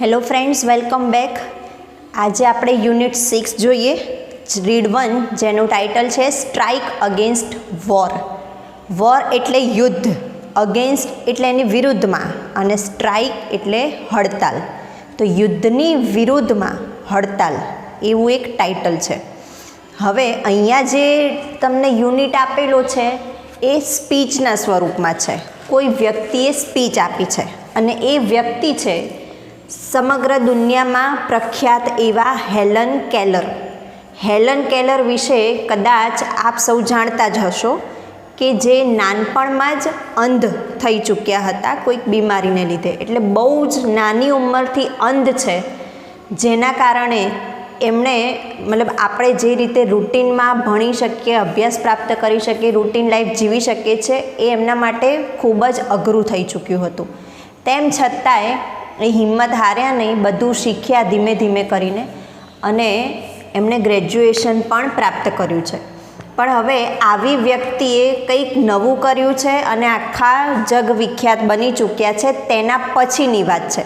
Hello friends, welcome back. આજે આપણે unit 6 જોઈએ, રીડ 1, જેનું ટાઇટલ છે સ્ટ્રાઇક અગેન્સ્ટ વોર. વોર એટલે યુદ્ધ, અગેન્સ્ટ એટલે એની વિરુદ્ધમાં, અને સ્ટ્રાઇક એટલે હડતાલ. તો યુદ્ધની વિરુદ્ધમાં હડતાલ એવું એક ટાઇટલ છે. હવે અહીંયા જે તમને યુનિટ આપેલો છે એ સ્પીચના સ્વરૂપમાં છે. કોઈ વ્યક્તિએ સ્પીચ આપી છે અને એ વ્યક્તિ છે સમગ્ર દુનિયામાં પ્રખ્યાત એવા હેલન કેલર. હેલન કેલર વિશે કદાચ આપ સૌ જાણતા જ હશો કે જે નાનપણમાં જ અંધ થઈ ચૂક્યા હતા કોઈક બીમારીને લીધે. એટલે બહુ જ નાની ઉંમરથી અંધ છે, જેના કારણે એમણે આપણે જે રીતે રૂટીનમાં ભણી શકીએ, અભ્યાસ પ્રાપ્ત કરી શકીએ, રૂટીન લાઈફ જીવી શકીએ છીએ, એ એમના માટે ખૂબ જ અઘરું થઈ ચૂક્યું હતું. તેમ છતાંય એ હિંમત હાર્યા નહીં, બધું શીખ્યા ધીમે ધીમે કરીને, અને એમણે ગ્રેજ્યુએશન પણ પ્રાપ્ત કર્યું છે. પણ હવે આવી વ્યક્તિએ કંઈક નવું કર્યું છે અને આખા જગ વિખ્યાત બની ચૂક્યા છે. તેના પછીની વાત છે.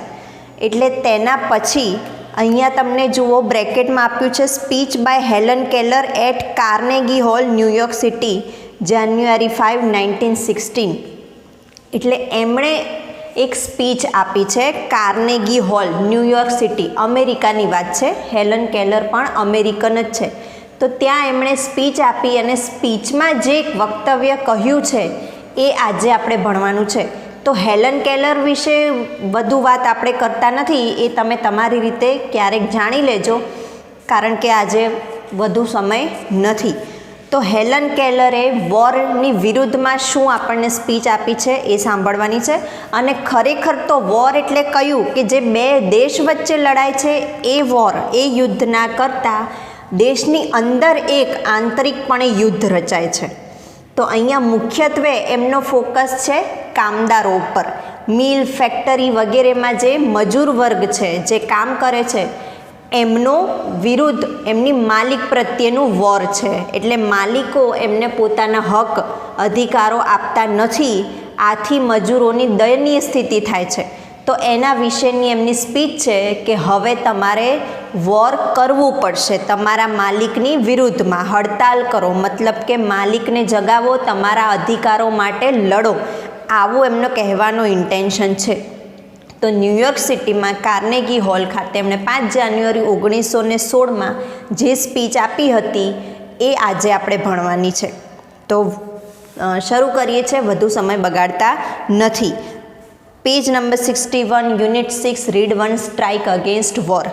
એટલે તેના પછી અહીંયા તમને જુઓ, બ્રેકેટમાં આપ્યું છે speech by Helen Keller at Carnegie Hall, New York City, January 5, 1916. એટલે એમણે એક સ્પીચ આપી છે કાર્નેગી હોલ, ન્યૂયોર્ક સિટી, અમેરિકાની વાત છે. હેલન કેલર પણ અમેરિકન જ છે. તો ત્યાં એમણે સ્પીચ આપી અને સ્પીચમાં જે વક્તવ્ય કહ્યું છે એ આજે આપણે ભણવાનું છે. તો હેલન કેલર વિશે વધુ વાત આપણે કરતા નથી, એ તમે તમારી રીતે ક્યારેક જાણી લેજો, કારણ કે આજે વધુ સમય નથી. તો હેલન કેલરે વોરની વિરુદ્ધમાં શું આપણને સ્પીચ આપી છે એ સાંભળવાની છે. અને ખરેખર તો વોર એટલે કયું કે જે બે દેશ વચ્ચે લડાય છે એ વોર, એ યુદ્ધના કરતાં દેશની અંદર એક આંતરિકપણે યુદ્ધ રચાય છે. તો અહીંયા મુખ્યત્વે એમનો ફોકસ છે કામદારો ઉપર. મિલ, ફેક્ટરી વગેરેમાં જે મજૂર વર્ગ છે, જે કામ કરે છે, એમનો વિરુદ્ધ એમની માલિક પ્રત્યેનું વોર છે. એટલે માલિકો એમને પોતાના હક, અધિકારો આપતા નથી, આથી મજૂરોની દયનીય સ્થિતિ થાય છે. તો એના વિશેની એમની સ્પીચ છે કે હવે તમારે વોર કરવું પડશે, તમારા માલિકની વિરુદ્ધમાં હડતાલ કરો, મતલબ કે માલિકને જગાવો, તમારા અધિકારો માટે લડો, આવું એમનો કહેવાનો ઇન્ટેન્શન છે. તો ન્યૂયોર્ક સિટીમાં કાર્નેગી હોલ ખાતે એમણે 5 જાન્યુઆરી 1916માં જે સ્પીચ આપી હતી એ આજે આપણે ભણવાની છે. તો શરૂ કરીએ છીએ, વધુ સમય બગાડતા નથી. Page number 61, unit 6, read 1, strike against war.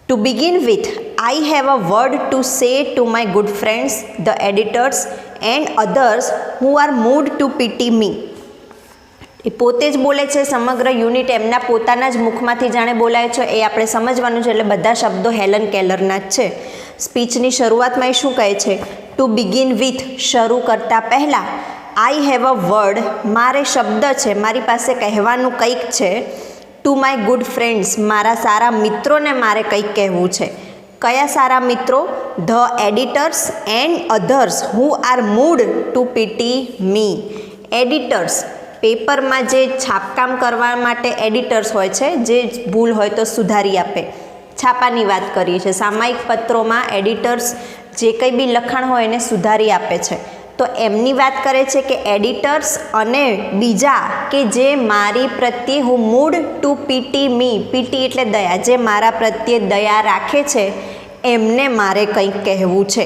To begin with, I have a word to say to my good friends, the editors and others who are moved to pity me. એ પોતે જ બોલે છે, સમગ્ર યુનિટ એમના પોતાના જ મુખમાંથી જાણે બોલાય છે, એ આપણે સમજવાનું છે. એટલે બધા શબ્દો હેલન કેલરના જ છે. સ્પીચની શરૂઆતમાં એ શું કહે છે? ટુ બિગિન વિથ, શરૂ કરતાં પહેલાં, આઈ હેવ અ વર્ડ, મારે શબ્દ છે, મારી પાસે કહેવાનું કંઈક છે. ટુ માય ગુડ ફ્રેન્ડ્સ, મારા સારા મિત્રોને મારે કંઈક કહેવું છે. કયા સારા મિત્રો? The editors and others who are mood to pity me. Editors, પેપરમાં જે છાપકામ કરવા માટે એડિટર્સ હોય છે, જે ભૂલ હોય તો સુધારી આપે. છાપાની વાત કરીએ છીએ, સામાયિક પત્રોમાં એડિટર્સ જે કંઈ બી લખાણ હોય એને સુધારી આપે છે. તો એમની વાત કરે છે કે એડિટર્સ અને બીજા કે જે મારી પ્રત્યે હું mood to pity me, PT એટલે દયા, જે મારા પ્રત્યે દયા રાખે છે, એમને મારે કંઈક કહેવું છે.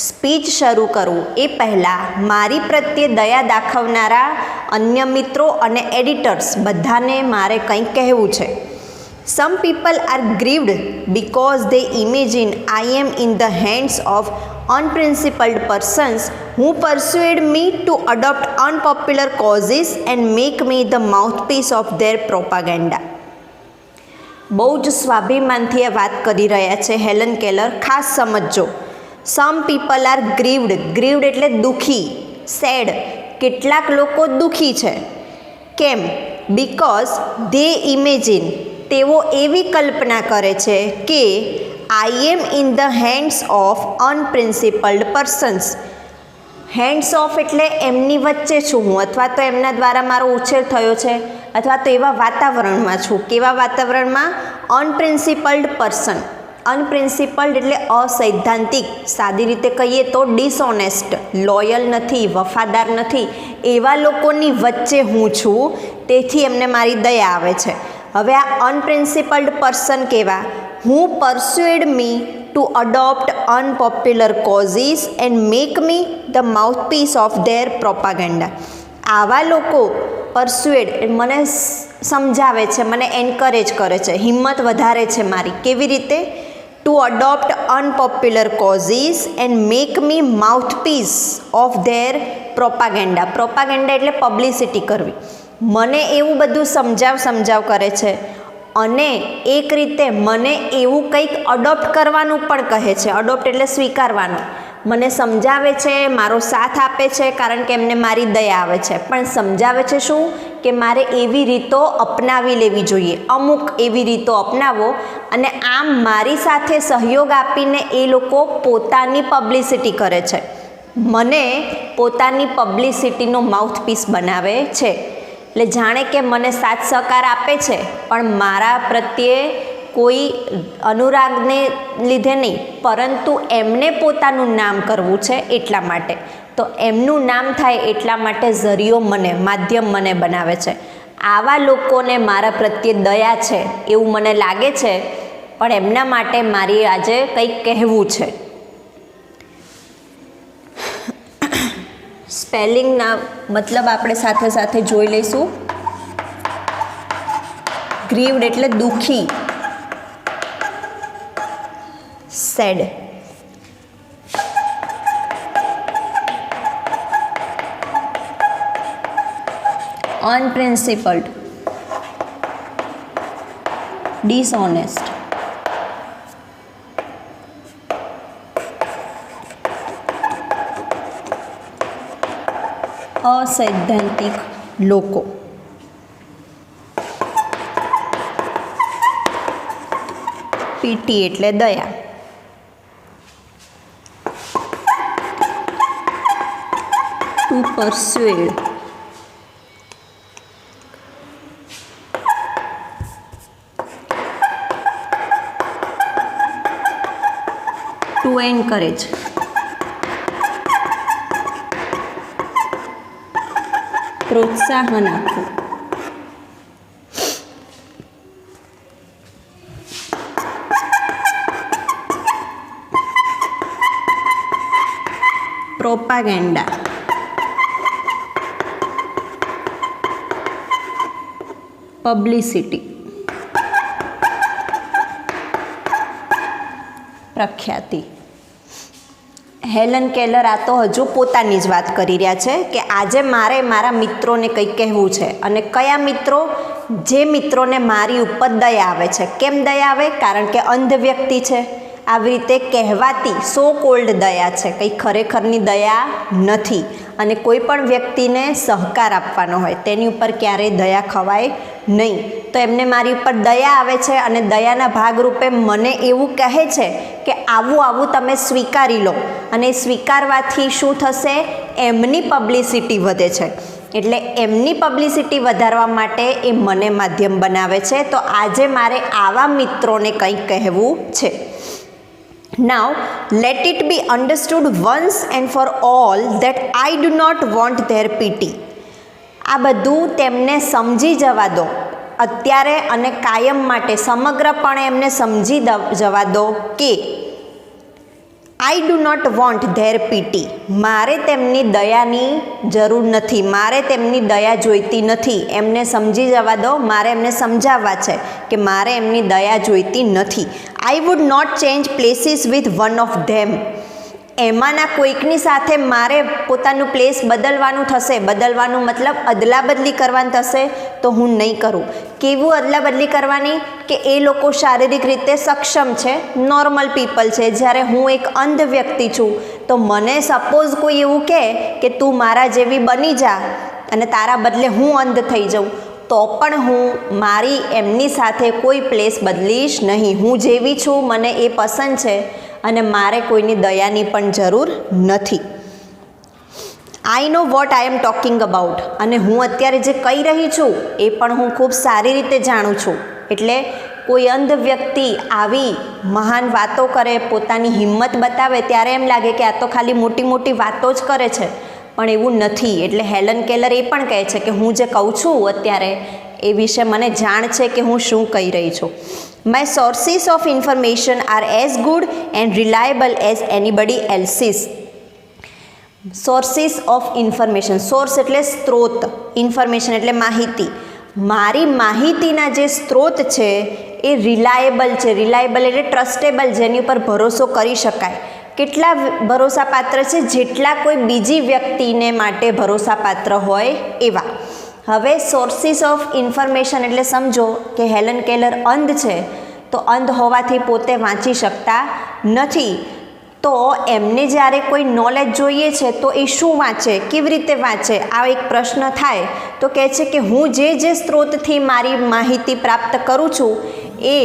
સ્પીચ શરૂ કરું એ પહેલાં મારી પ્રત્યે દયા દાખવનારા અન્ય મિત્રો અને એડિટર્સ બધાને મારે કંઈક કહેવું છે. Some people are grieved because they imagine I am in the hands of unprincipled persons who persuade me to adopt unpopular causes and make me the mouthpiece of their propaganda. બહુ જ સ્વાભિમાનથી એ વાત કરી રહ્યા છે હેલન કેલર, ખાસ સમજજો. Some people are ગ્રીવડ, ગ્રીવડ એટલે દુઃખી, સેડ. કેટલાક લોકો દુઃખી છે. કેમ? બિકોઝ ધે ઇમેજિન, તેઓ એવી કલ્પના કરે છે કે I am in the hands of unprincipled persons. Hands of એટલે એમની વચ્ચે છું હું, અથવા તો એમના દ્વારા મારો ઉછેર થયો છે, અથવા તો એવા વાતાવરણમાં છું. કેવા વાતાવરણમાં? અનપ્રિન્સિપલ્ડ પર્સન. અનપ્રિન્સિપલ્ડ એટલે અસૈદ્ધાંતિક, સાદી રીતે કહીએ તો ડિસઓનેસ્ટ, લોયલ નથી, વફાદાર નથી, એવા લોકોની વચ્ચે હું છું, તેથી એમને મારી દયા આવે છે. હવે આ અનપ્રિન્સિપલ્ડ પર્સન કેવા? Who persuaded me to adopt unpopular causes and make me the mouthpiece of their propaganda. આવા લોકો પરસ્યુએડ મને સમજાવે છે, મને એન્કરેજ કરે છે, હિંમત વધારે છે મારી. કેવી રીતે? To adopt unpopular causes and make me mouthpiece of their propaganda. Propaganda એટલે પબ્લિસિટી કરવી. મને એવું બધું સમજાવ કરે છે, અને એક રીતે મને એવું કંઈક અડોપ્ટ કરવાનું પણ કહે છે. અડોપ્ટ એટલે સ્વીકારવાનું. મને સમજાવે છે, મારો સાથ આપે છે, કારણ કે એમને મારી દયા આવે છે. પણ સમજાવે છે શું? કે મારે એવી રીતો અપનાવી લેવી જોઈએ, અમુક એવી રીતો અપનાવો, અને આમ મારી સાથે સહયોગ આપીને એ લોકો પોતાની પબ્લિસિટી કરે છે, મને પોતાની પબ્લિસિટીનો માઉથપીસ બનાવે છે. એટલે જાણે કે મને સાથ સહકાર આપે છે, પણ મારા પ્રત્યે કોઈ અનુરાગને લીધે નહીં, પરંતુ એમને પોતાનું નામ કરવું છે એટલા માટે. તો એમનું નામ થાય એટલા માટે ઝરિયો મને, માધ્યમ મને બનાવે છે. આવા લોકોને મારા પ્રત્યે દયા છે એવું મને લાગે છે, પણ એમના માટે મારી આજે કંઈક કહેવું છે. સ્પેલિંગના મતલબ આપણે સાથે સાથે જોઈ લઈશું. ગ્રીવ્ડ એટલે દુઃખી, સેડ. અનપ્રિન્સિપલ્ડ, ડિસઓનેસ્ટ. અસૈદ્ધાંતિક લોકો. પીટી એટલે દયા. To persuade, to encourage. પ્રોત્સાહન આપવું. પ્રોપાગેન્ડા. પબ્લિસિટી. પ્રખ્યાતિ. હેલન કેલર આ તો હજુ પોતાની જ વાત કરી રહ્યા છે કે આજે મારે મારા મિત્રોને કંઈક કહેવું છે. અને કયા મિત્રો? જે મિત્રોને મારી ઉપર દયા આવે છે. કેમ દયા આવે? કારણ કે અંધ વ્યક્તિ છે. આવી રીતે કહેવાતી સો કોલ્ડ દયા છે, કંઈ ખરેખરની દયા નથી. અને કોઈ પણ વ્યક્તિને સહકાર આપવાનો હોય તેની ઉપર ક્યારેય દયા ખવાય નહીં. તો એમને મારી ઉપર દયા આવે છે, અને દયાના ભાગરૂપે મને એવું કહે છે કે આવું આવું તમે સ્વીકારી લો. અને સ્વીકારવાથી શું થશે? એમની પબ્લિસિટી વધે છે. એટલે એમની પબ્લિસિટી વધારવા માટે એ મને માધ્યમ બનાવે છે. તો આજે મારે આવા મિત્રોને કંઈક કહેવું છે. Now, let it be understood once and for all that I do not want their pity. આ બધું તેમને સમજી જવા દો અત્યારે અને કાયમ માટે, સમગ્રપણે એમને સમજી જવા દો કે I do not want their pity. મારે તેમની દયાની જરૂર નથી, મારે તેમની દયા જોઈતી નથી. એમને સમજી જવા દો, મારે એમને સમજાવવા છે કે મારે એમની દયા જોઈતી નથી. I would not change places with one of them. એમાંના કોઈકની સાથે મારે પોતાનું પ્લેસ બદલવાનું થશે. બદલવાનું મતલબ અદલાબદલી કરવાની થશે તો હું નહીં કરું. કેવું અદલાબદલી કરવાની? કે એ લોકો શારીરિક રીતે સક્ષમ છે, નોર્મલ પીપલ છે, જ્યારે હું એક અંધ વ્યક્તિ છું. તો મને સપોઝ કોઈ એવું કહે કે તું મારા જેવી બની જા અને તારા બદલે હું અંધ થઈ જાઉં, તો પણ હું મારી એમની સાથે કોઈ પ્લેસ બદલીશ નહીં. હું જેવી છું મને એ પસંદ છે, અને મારે કોઈની દયાની પણ જરૂર નથી. I know what I am talking about, અને હું અત્યારે જે કહી રહી છું એ પણ હું ખૂબ સારી રીતે જાણું છું. એટલે કોઈ અંધ વ્યક્તિ આવી મહાન વાતો કરે, પોતાની હિંમત બતાવે, ત્યારે એમ લાગે કે આ તો ખાલી મોટી મોટી વાતો જ કરે છે, પણ એવું નથી. એટલે હેલન કેલર એ પણ કહે છે કે હું જે કહું છું અત્યારે એ વિશે મને જાણ છે કે હું શું કહી રહી છું. My sources of information are as good and reliable as anybody else's. Sources of information, source એટલે સ્ત્રોત, ઇન્ફોર્મેશન એટલે માહિતી. મારી માહિતીના જે સ્ત્રોત છે એ રિલાયબલ છે. રિલાયબલ એટલે ટ્રસ્ટેબલ, જેની ઉપર ભરોસો કરી શકાય. કેટલા ભરોસાપાત્ર છે? જેટલા કોઈ બીજી વ્યક્તિને માટે ભરોસાપાત્ર હોય એવા. હવે સોર્સિસ ઓફ ઇન્ફોર્મેશન એટલે સમજો કે હેલન કેલર અંધ છે, તો અંધ હોવાથી પોતે વાંચી શકતા નથી. તો એમને જ્યારે કોઈ નોલેજ જોઈએ છે તો એ શું વાંચે, કેવી રીતે વાંચે, આ એક પ્રશ્ન થાય. તો કહે છે કે હું જે સ્ત્રોતથી મારી માહિતી પ્રાપ્ત કરું છું એ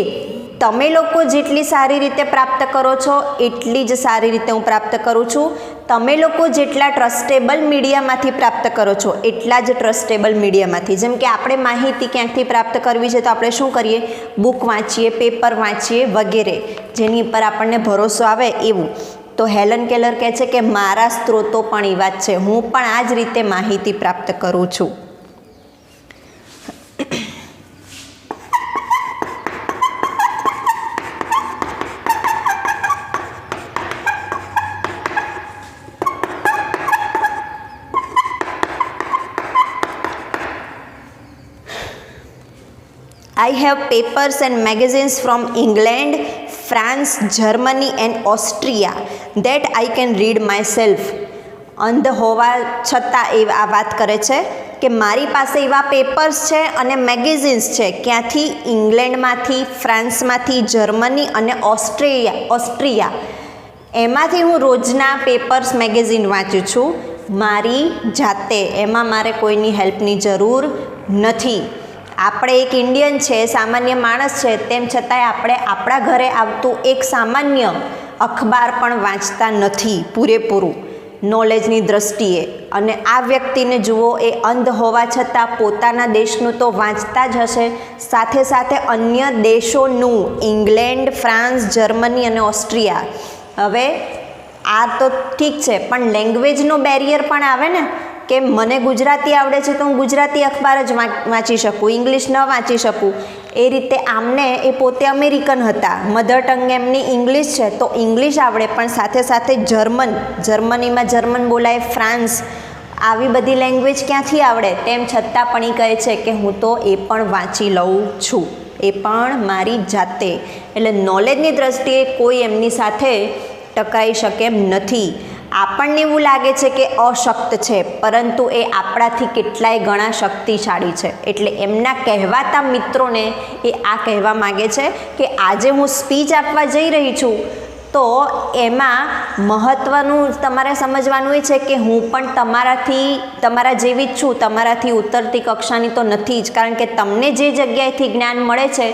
તમે લોકો જેટલી સારી રીતે પ્રાપ્ત કરો છો એટલી જ સારી રીતે હું પ્રાપ્ત કરું છું. તમે લોકો જેટલા ટ્રસ્ટેબલ મીડિયામાંથી પ્રાપ્ત કરો છો એટલા જ ટ્રસ્ટેબલ મીડિયામાંથી. જેમ કે આપણે માહિતી ક્યાંકથી પ્રાપ્ત કરવી છે તો આપણે શું કરીએ? બુક વાંચીએ, પેપર વાંચીએ વગેરે, જેની પર આપણને ભરોસો આવે એવું. તો હેલન કેલર કહે છે કે મારા સ્ત્રોતો પણ એવા જ છે, હું પણ આ જ રીતે માહિતી પ્રાપ્ત કરું છું. I have papers and magazines from England, France, Germany and Austria that I can read myself. અંધ હોવા છતાં એ આ વાત કરે છે કે મારી પાસે એવા પેપર્સ છે અને મેગેઝિન્સ છે. ક્યાંથી? ઇંગ્લેન્ડમાંથી, ફ્રાન્સમાંથી, જર્મની અને ઓસ્ટ્રિયા. એમાંથી હું રોજના પેપર્સ, મેગેઝિન વાંચું છું મારી જાતે. એમાં મારે કોઈની હેલ્પની જરૂર નથી. આપણે એક ઇન્ડિયન છે, સામાન્ય માણસ છે, તેમ છતાંય આપણે આપણા ઘરે આવતું એક સામાન્ય અખબાર પણ વાંચતા નથી પૂરેપૂરું નોલેજની દ્રષ્ટિએ. અને આ વ્યક્તિને જુઓ, એ અંધ હોવા છતાં પોતાના દેશનું તો વાંચતા જ હશે, સાથે સાથે અન્ય દેશોનું, ઇંગ્લેન્ડ, ફ્રાન્સ, જર્મની અને ઓસ્ટ્રિયા. હવે આ તો ઠીક છે, પણ લેંગ્વેજનો બેરિયર પણ આવે ને, કે મને ગુજરાતી આવડે છે તો હું ગુજરાતી અખબાર જ વાંચી શકું, ઇંગ્લિશ ન વાંચી શકું. એ રીતે આમને, એ પોતે અમેરિકન હતા, મધર ટંગ એમની ઇંગ્લિશ છે તો ઇંગ્લિશ આવડે, પણ સાથે સાથે જર્મનીમાં જર્મન બોલાય, ફ્રાન્સ, આવી બધી લેંગ્વેજ ક્યાંથી આવડે? તેમ છતાં પણ એ કહે છે કે હું તો એ પણ વાંચી લઉં છું, એ પણ મારી જાતે. એટલે નોલેજની દ્રષ્ટિએ કોઈ એમની સાથે ટકાઈ શકે એમ નથી. આપણને એવું લાગે છે કે અશક્ત છે, પરંતુ એ આપણાથી કેટલાય ગણા શક્તિશાળી છે. એટલે એમના કહેવાતા મિત્રોને એ આ કહેવા માગે છે કે આજે હું સ્પીચ આપવા જઈ રહી છું તો એમાં મહત્ત્વનું તમારે સમજવાનું એ છે કે હું પણ તમારા જેવી જ છું, તમારાથી ઉતરતી કક્ષાની તો નથી જ. કારણ કે તમને જે જગ્યાએથી જ્ઞાન મળે છે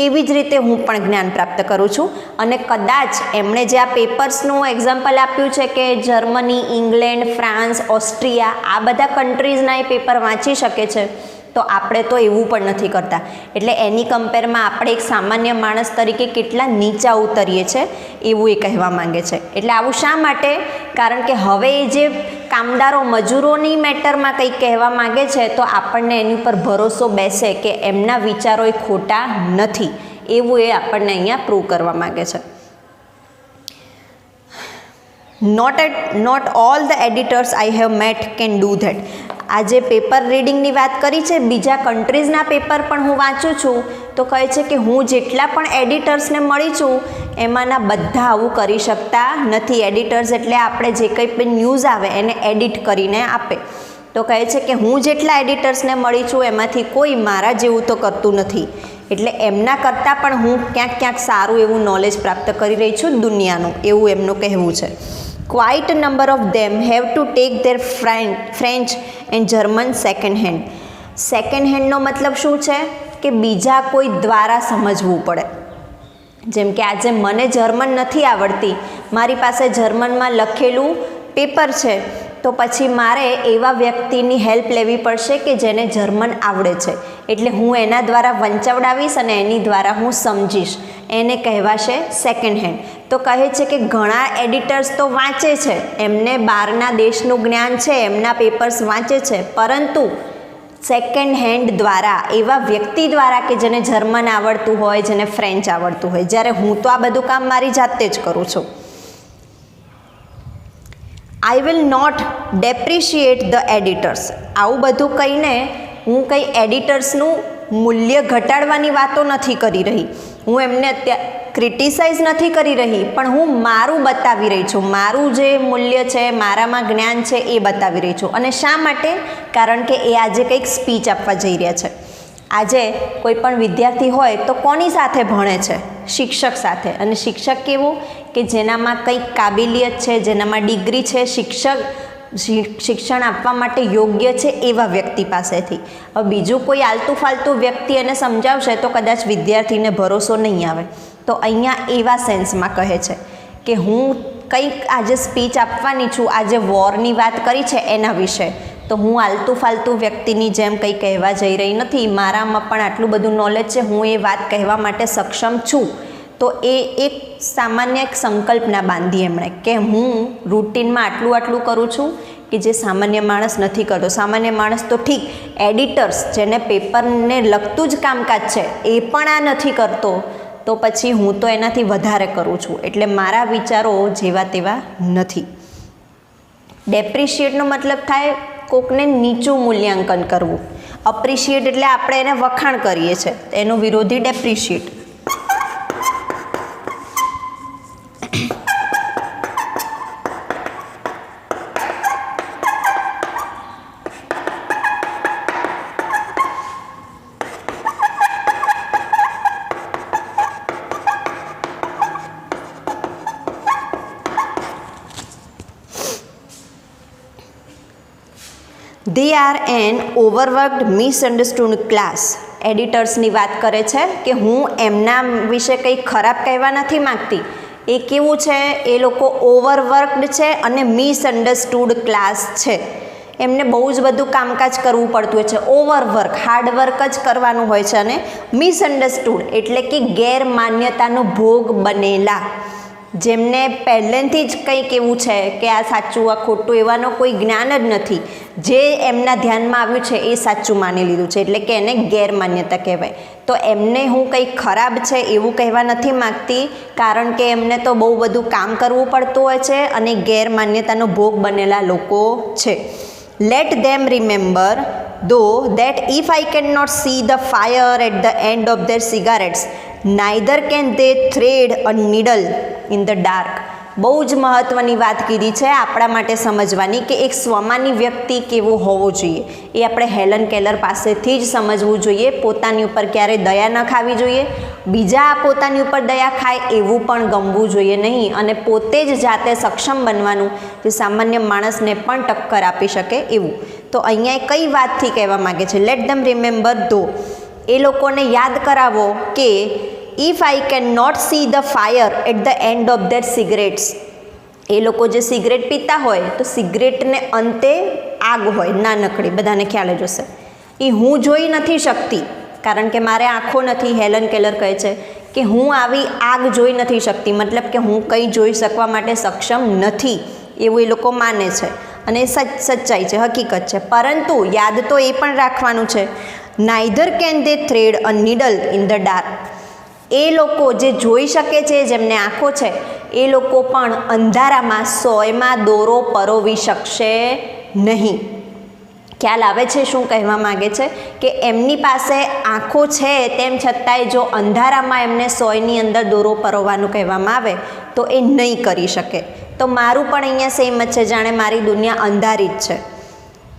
એવી જ રીતે હું પણ જ્ઞાન પ્રાપ્ત કરું છું. અને કદાચ એમણે જે આ પેપર્સનું એક્ઝામ્પલ આપ્યું છે કે જર્મની, ઇંગ્લેન્ડ, ફ્રાન્સ, ઓસ્ટ્રિયા, આ બધા કન્ટ્રીઝના એ પેપર વાંચી શકે છે, તો આપણે તો એવું પણ નથી કરતા. એટલે એની કમ્પેરમાં આપણે એક સામાન્ય માણસ તરીકે કેટલા નીચા ઉતરીએ છીએ એવું એ કહેવા માંગે છે. એટલે આવું શા માટે? કારણ કે હવે એ જે કામદારો, મજૂરોની મેટરમાં કંઈક કહેવા માંગે છે તો આપણને એની પર ભરોસો બેસે કે એમના વિચારો એ ખોટા નથી, એવું એ આપણને અહીંયા પ્રૂવ કરવા માંગે છે. Not all the editors I have met can do that. આ જે પેપર રીડિંગની વાત કરી છે, બીજા કન્ટ્રીઝના પેપર પણ હું વાંચું છું, તો કહે છે કે હું જેટલા પણ એડિટર્સને મળી છું એમાંના બધા આવું કરી શકતા નથી. એડિટર્સ એટલે આપણે જે કંઈ પણ ન્યૂઝ આવે એને એડિટ કરીને આપે. તો કહે છે કે હું જેટલા એડિટર્સને મળી છું એમાંથી કોઈ મારા જેવું તો કરતું નથી. એટલે એમના કરતાં પણ હું ક્યાંક સારું એવું નોલેજ પ્રાપ્ત કરી રહી છું દુનિયાનું, એવું એમનું કહેવું છે. Quite a number of them have to take their French and German second hand. Second હેન્ડનો મતલબ શું છે? કે બીજા કોઈ દ્વારા સમજવું પડે. જેમ કે આજે મને જર્મન નથી આવડતી, મારી પાસે જર્મનમાં લખેલું પેપર છે, તો પછી મારે એવા વ્યક્તિની હેલ્પ લેવી પડશે કે જેને જર્મન આવડે છે, એટલે હું એના દ્વારા વંચાવડાવીશ અને એની દ્વારા હું સમજીશ, એને કહેવાશે સેકન્ડ હેન્ડ. તો કહે છે કે ઘણા એડિટર્સ તો વાંચે છે, એમને બહારના દેશનું જ્ઞાન છે, એમના પેપર્સ વાંચે છે, પરંતુ સેકન્ડ હેન્ડ દ્વારા, એવા વ્યક્તિ દ્વારા કે જેને જર્મન આવડતું હોય, જેને ફ્રેન્ચ આવડતું હોય, જ્યારે હું તો આ બધું કામ મારી જાતે જ કરું છું. I will not depreciate the editors. આવું બધું કહીને હું કંઈ એડિટર્સનું મૂલ્ય ઘટાડવાની વાતો નથી કરી રહી, હું એમને ક્રિટિસાઇઝ નથી કરી રહી, પણ હું મારું બતાવી રહી છું, મારું જે મૂલ્ય છે, મારામાં જ્ઞાન છે એ બતાવી રહી છું. અને શા માટે? કારણ કે એ આજે કંઈક સ્પીચ આપવા જઈ રહ્યા છે. આજે કોઈ પણ વિદ્યાર્થી હોય તો કોની સાથે ભણે છે? શિક્ષક સાથે. અને શિક્ષક કેવું? કે જેનામાં કંઈક કાબિલિયત છે, જેનામાં ડિગ્રી છે, શિક્ષણ આપવા માટે યોગ્ય છે એવા વ્યક્તિ પાસેથી. હવે બીજું કોઈ આલતું ફાલતું વ્યક્તિ એને સમજાવશે તો કદાચ વિદ્યાર્થીને ભરોસો નહીં આવે. તો અહીંયા એવા સેન્સમાં કહે છે કે હું કંઈક આજે સ્પીચ આપવાની છું, આજે વોરની વાત કરી છે એના વિશે, તો હું આલતું ફાલતું વ્યક્તિની જેમ કંઈ કહેવા જઈ રહી નથી, મારામાં પણ આટલું બધું નોલેજ છે, હું એ વાત કહેવા માટે સક્ષમ છું. તો એ એક સામાન્ય એક સંકલ્પના બાંધી એમણે કે હું રૂટીનમાં આટલું કરું છું કે જે સામાન્ય માણસ નથી કરતો. સામાન્ય માણસ તો ઠીક, એડિટર્સ જેને પેપરને લગતું જ કામકાજ છે એ પણ આ નથી કરતો, તો પછી હું તો એનાથી વધારે કરું છું, એટલે મારા વિચારો જેવા તેવા નથી. ડેપ્રિશિએટનો મતલબ થાય કોકને નીચું મૂલ્યાંકન કરવું. અપ્રિશિએટ એટલે આપણે એને વખાણ કરીએ છીએ, એનો વિરોધી depreciate. They are an overworked, misunderstood class. એડિટર્સની વાત કરે છે કે હું એમના વિશે કંઈ ખરાબ કહેવા નથી માગતી. એ કેવું છે? એ લોકો ઓવરવર્કડ છે અને મિસઅન્ડરસ્ટુડ ક્લાસ છે. એમને બહુ જ બધું કામકાજ કરવું પડતું હોય છે. ઓવરવર્ક, હાર્ડવર્ક જ કરવાનું હોય છે. અને મિસઅન્ડરસ્ટુડ એટલે કે ગેરમાન્યતાનો ભોગ બનેલા, જેમને પહેલેથી જ કંઈક એવું છે કે આ સાચું આ ખોટું એવાનો કોઈ જ્ઞાન જ નથી, જે એમના ધ્યાનમાં આવ્યું છે એ સાચું માની લીધું છે, એટલે કે એને ગેરમાન્યતા કહેવાય. તો એમને હું કંઈક ખરાબ છે એવું કહેવા નથી માગતી, કારણ કે એમને તો બહુ બધું કામ કરવું પડતું હોય છે અને ગેરમાન્યતાનો ભોગ બનેલા લોકો છે. Let them remember though that if I can not see the fire at the end of their cigarettes neither can they thread a needle in the dark. બહુ જ મહત્ત્વની વાત કીધી છે આપણા માટે સમજવાની કે એક સ્વમાની વ્યક્તિ કેવો હોવો જોઈએ એ આપણે હેલન કેલર પાસેથી જ સમજવું જોઈએ. પોતાની ઉપર ક્યારેય દયા ન ખાવી જોઈએ, બીજા પોતાની ઉપર દયા ખાય એવું પણ ગમવું જોઈએ નહીં, અને પોતે જ જાતે સક્ષમ બનવાનું જે સામાન્ય માણસને પણ ટક્કર આપી શકે એવું. તો અહીંયા કઈ વાતથી કહેવા માગે છે? લેટ ધેમ રિમેમ્બર ધો, એ લોકોને યાદ કરાવો કે if I can not see the fire at the end of their cigarettes, એ લોકો જે સિગરેટ પીતા હોય તો સિગરેટને અંતે આગ હોય નાનકડી, બધાને ખ્યાલ જ હશે, એ હું જોઈ નથી શકતી કારણ કે મારે આંખો નથી. હેલન કેલર કહે છે કે હું આવી આગ જોઈ નથી શકતી, મતલબ કે હું કંઈ જોઈ શકવા માટે સક્ષમ નથી એવું એ લોકો માને છે, અને સચ્ચાઈ છે, હકીકત છે. પરંતુ યાદ તો એ પણ રાખવાનું છે, neither can they thread a needle in the dark. એ લોકો જે જોઈ શકે છે, જેમને આંખો છે, એ લોકો પણ અંધારામાં સોયમાં દોરો પરોવી શકશે નહીં. ખ્યાલ આવે છે શું કહેવા માગે છે? કે એમની પાસે આંખો છે તેમ છતાંય જો અંધારામાં એમને સોયની અંદર દોરો પરોવવાનું કહેવામાં આવે તો એ નહીં કરી શકે. તો મારું પણ અહીંયા સેમ જ છે, જાણે મારી દુનિયા અંધારી જ છે.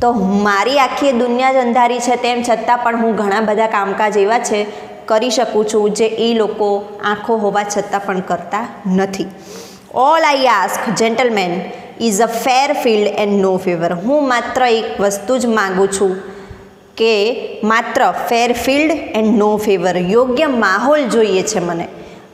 તો મારી આખી દુનિયા જ અંધારી છે, તેમ છતાં પણ હું ઘણા બધા કામકાજ એવા છે કરી શકું છું જે એ લોકો આંખો હોવા છતાં પણ કરતા નથી. All I ask gentleman is a fair field and no fever. હું માત્ર એક વસ્તુ જ માગું છું કે માત્ર fair field and no fever, યોગ્ય માહોલ જોઈએ છે મને,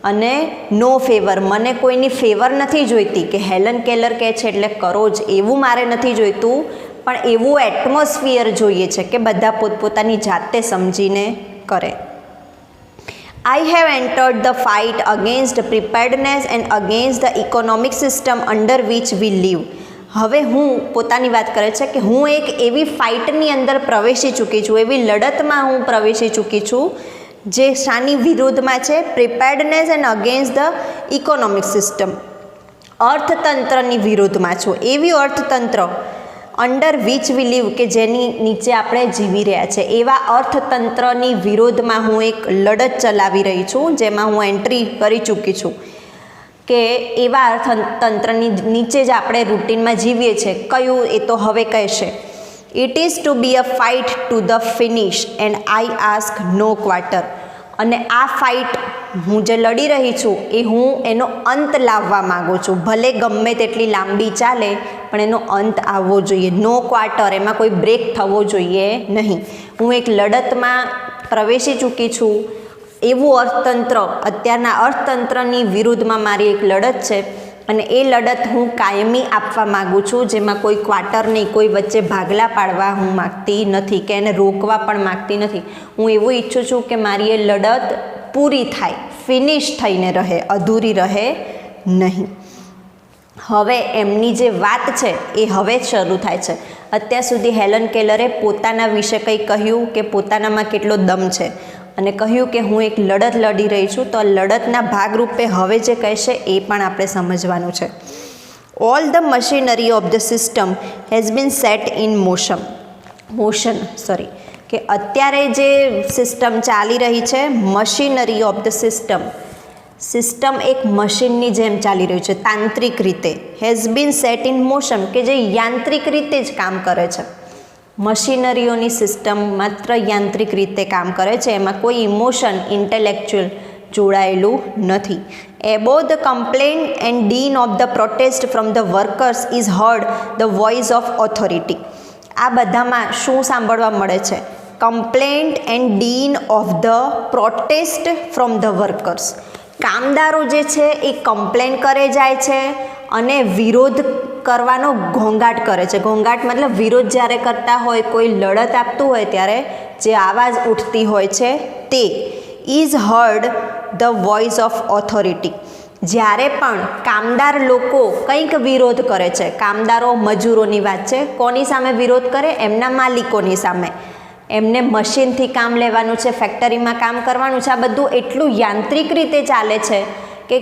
અને નો ફેવર, મને કોઈની ફેવર નથી જોઈતી કે હેલન કેલર કહે છે એટલે કરો જ એવું મારે નથી જોઈતું, પણ એવું એટમોસ્ફિયર જોઈએ છે કે બધા પોતપોતાની જાતે સમજીને કરે. I have entered the fight against preparedness and against the economic system under which we live. હવે હું પોતાની વાત કરે છે કે હું એક એવી ફાઇટની અંદર પ્રવેશી ચૂકી છું, એવી લડતમાં હું પ્રવેશી ચૂકી છું જે શાની વિરુદ્ધમાં છે? Preparedness and against the economic system, અર્થતંત્રની વિરુદ્ધમાં છું. એવી અર્થતંત્ર અંડર વિચ વી લીવ કે જેની નીચે આપણે જીવી રહ્યા છે, એવા અર્થતંત્રની વિરોધમાં હું એક લડત ચલાવી રહી છું, જેમાં હું એન્ટ્રી કરી ચૂકી છું કે એવા અર્થતંત્રની નીચે જ આપણે રૂટીનમાં જીવીએ છીએ. કયું? એ તો હવે કહેશે. It is to be a fight to the finish and I ask no quarter. અને આ ફાઇટ હું જે લડી રહી છું એ હું એનો અંત લાવવા માગું છું. ભલે ગમે તેટલી લાંબી ચાલે પણ એનો અંત આવવો જોઈએ. નો ક્વાર્ટર, એમાં કોઈ બ્રેક થવો જોઈએ નહીં. હું એક લડતમાં પ્રવેશી ચૂકી છું. એવું અર્થતંત્ર, અત્યારના અર્થતંત્રની વિરુદ્ધમાં મારી એક લડત છે અને એ લડત હું કાયમી આપવા માગું છું, જેમાં કોઈ ક્વાર્ટર નહીં, કોઈ વચ્ચે ભાગલા પાડવા હું માગતી નથી કે એને રોકવા પણ માગતી નથી. હું એવું ઈચ્છું છું કે મારી એ લડત પૂરી થાય, ફિનિશ થઈને રહે, અધૂરી રહે નહીં. હવે એમની જે વાત છે એ હવે જ શરૂ થાય છે. અત્યાર સુધી હેલન કેલરે પોતાના વિશે કંઈ કહ્યું કે પોતાનામાં કેટલો દમ છે અને કહ્યું કે હું એક લડત લડી રહી છું. તો લડતના ભાગરૂપે હવે જે કહેશે એ પણ આપણે સમજવાનું છે. All the machinery of the system has been set in motion કે અત્યારે જે સિસ્ટમ ચાલી રહી છે, મશીનરી ઓફ ધ સિસ્ટમ એક મશીનની જેમ ચાલી રહ્યું છે, તાંત્રિક રીતે. Has been set in motion કે જે યાંત્રિક રીતે જ કામ કરે છે. મશીનરીઓની સિસ્ટમ માત્ર યાંત્રિક રીતે કામ કરે છે, એમાં કોઈ ઇમોશન, ઇન્ટેલેક્ચ્યુઅલ જોડાયેલું નથી. Above the complain and din of the protest from the workers is heard the voice of authority. આ બધામાં શું સાંભળવા મળે છે? Complaint and din of the protest from the workers. કામદારો જે છે એ કમ્પ્લેન કરે જાય છે અને વિરોધ કરવાનો ઘોંઘાટ કરે છે. ઘોંઘાટ મતલબ વિરોધ જ્યારે કરતા હોય, કોઈ લડત આપતું હોય ત્યારે જે આવાજ ઉઠતી હોય છે તે. Is heard the voice of authority. જ્યારે પણ કામદાર લોકો કંઈક વિરોધ કરે છે, કામદારો મજૂરોની વાત છે, કોની સામે વિરોધ કરે? એમના માલિકોની સામે. એમને મશીનથી કામ લેવાનું છે, ફેક્ટરીમાં કામ કરવાનું છે. આ બધું એટલું યાંત્રિક રીતે ચાલે છે કે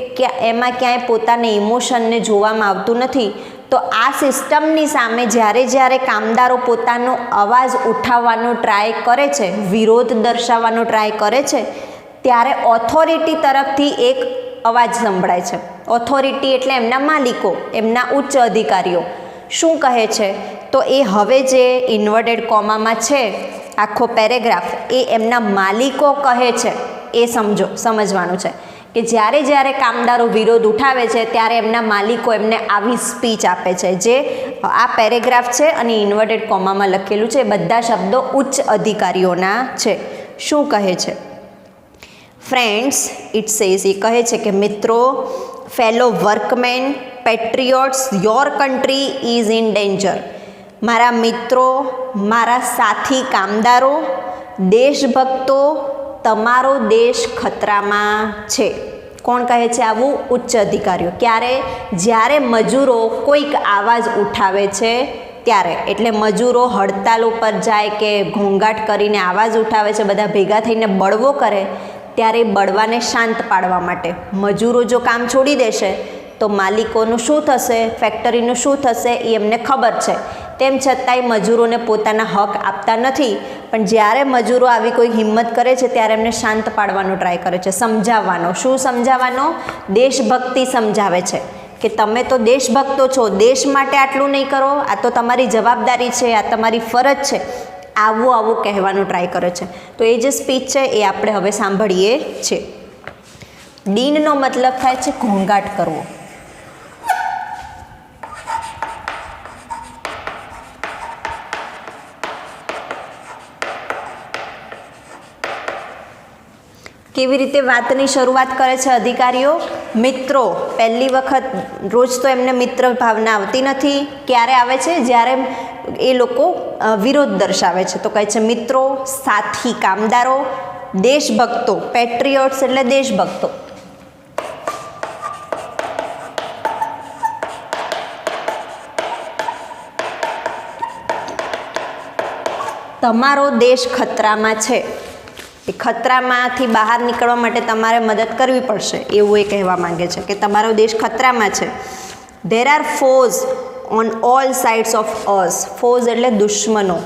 એમાં ક્યાંય પોતાને ઇમોશનને જોવામાં આવતું નથી. તો આ સિસ્ટમની સામે જ્યારે કામદારો પોતાનો અવાજ ઉઠાવવાનો ટ્રાય કરે છે, વિરોધ દર્શાવવાનો ટ્રાય કરે છે, ત્યારે ઓથોરિટી તરફથી એક અવાજ સંભળાય છે. ઓથોરિટી એટલે એમના માલિકો, એમના ઉચ્ચ અધિકારીઓ શું કહે છે? તો એ હવે જે ઇન્વર્ટેડ કોમામાં છે આખો પેરેગ્રાફ, એ એમના માલિકો કહે છે એ સમજવાનું છે કે જ્યારે કામદારો વિરોધ ઉઠાવે છે ત્યારે એમના માલિકો એમને આવી સ્પીચ આપે છે. જે આ પેરેગ્રાફ છે અને ઇન્વર્ટેડ કોમામાં લખેલું છે, બધા શબ્દો ઉચ્ચ અધિકારીઓના છે. શું કહે છે? ફ્રેન્ડ્સ, ઇટ સેઝ, એ કહે છે કે મિત્રો, fellow workmen, patriots, your country is in danger. મારા મિત્રો, મારા સાથી કામદારો, દેશભક્તો, તમારો દેશ ખતરામાં છે. કોણ કહે છે આવું? ઉચ્ચ અધિકારીઓ. ક્યારે? જ્યારે મજૂરો કોઈક આવાજ ઉઠાવે છે ત્યારે. એટલે મજૂરો હડતાલ ઉપર જાય કે ઘોંઘાટ કરીને આવાજ ઉઠાવે છે, બધા ભેગા થઈને બળવો કરે, ત્યારે બળવાને શાંત પાડવા માટે મજૂરો જો કામ છોડી દેશે તો માલિકોનું શું થશે, ફેક્ટરીનું શું થશે એ એમને ખબર છે. તેમ છતાંય મજૂરોને પોતાના હક આપતા નથી. પણ જ્યારે મજૂરો આવી કોઈ હિંમત કરે છે ત્યારે એમને શાંત પાડવાનો ટ્રાય કરે છે, સમજાવવાનો. શું સમજાવવાનો? દેશભક્તિ સમજાવે છે કે તમે તો દેશભક્તો છો, દેશ માટે આટલું નહીં કરો, આ તો તમારી જવાબદારી છે, આ તમારી ફરજ છે, આવું કહેવાનું ટ્રાય કરે છે. તો એ જે સ્પીચ છે એ આપણે હવે સાંભળીએ છીએ. ડીનનો મતલબ થાય છે ઘોંઘાટ કરવો. કેવી રીતે વાતની શરૂઆત કરે છે અધિકારીઓ? મિત્રો. પહેલી વખત રોજ તો એમને મિત્ર ભાવના આવતી નથી. ક્યારે આવે છે? જ્યારે એ લોકો વિરોધ દર્શાવે છે તો કહે છે મિત્રો, સાથી, કામદારો, દેશભક્તો. પેટ્રિયોટ્સ એટલે દેશભક્તો. તમારો દેશ ખતરામાં છે. એ ખતરામાંથી બહાર નીકળવા માટે તમારે મદદ કરવી પડશે એવું એ કહેવા માંગે છે કે તમારો દેશ ખતરામાં છે. There are Fauj on all sides of us. Fauj એટલે દુશ્મનો.